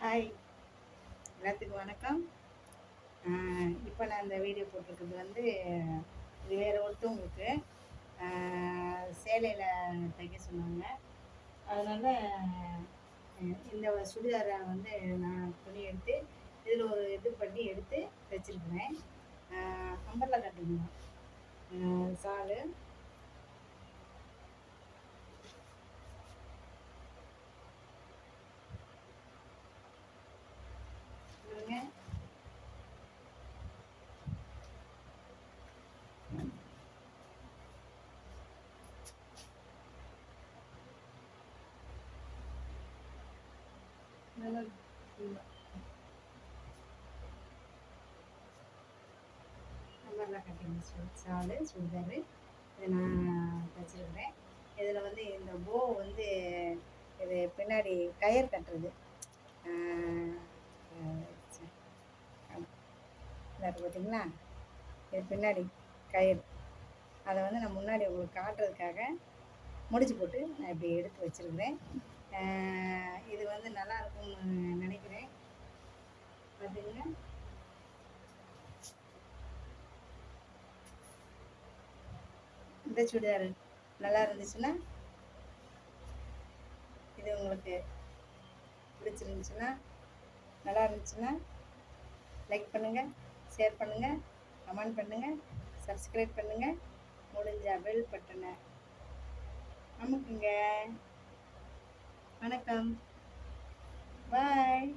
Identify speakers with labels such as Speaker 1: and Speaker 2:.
Speaker 1: Hi, எல்லாத்துக்கும் வணக்கம். இப்போ நான் இந்த வீடியோ போட்டிருக்கிறது வந்து இது வேறு ஒருத்தவங்களுக்கு சேலையில் தைக்க சொன்னாங்க. அதனால் இந்த சுடிதாரை வந்து நான் துணி எடுத்து இதில் ஒரு இது பண்ணி எடுத்து தைச்சிருக்கிறேன். அம்பர்லா கட்டிங் தான் சாலு. பாருங்க. நல்லா அம்பர்லா கட்டிங் சாலு சுடிதாரு இதை நான் தைச்சிருக்கிறேன். இதில் வந்து இந்த போ வந்து இது பின்னாடி கயிறு கட்டுறது பார்த்தீங்களா, இது பின்னாடி கயிறு. அதை வந்து நான் முன்னாடி உங்களுக்கு காட்டுறதுக்காக முடிச்சு போட்டு நான் இப்படி எடுத்து வச்சுருக்கிறேன். இது வந்து நல்லா இருக்கும்னு நினைக்கிறேன். பார்த்தீங்கன்னா இந்த சுடிதார் நல்லா இருந்துச்சுன்னா, இது உங்களுக்கு பிடிச்சிருந்துச்சுன்னா, நல்லா இருந்துச்சுன்னா லைக் பண்ணுங்கள், ஷேர் பண்ணுங்கள், கமெண்ட் பண்ணுங்கள், சப்ஸ்கிரைப் பண்ணுங்கள். முடிஞ்ச பெல் பட்டனை அமுக்குங்க. வணக்கம், பாய்.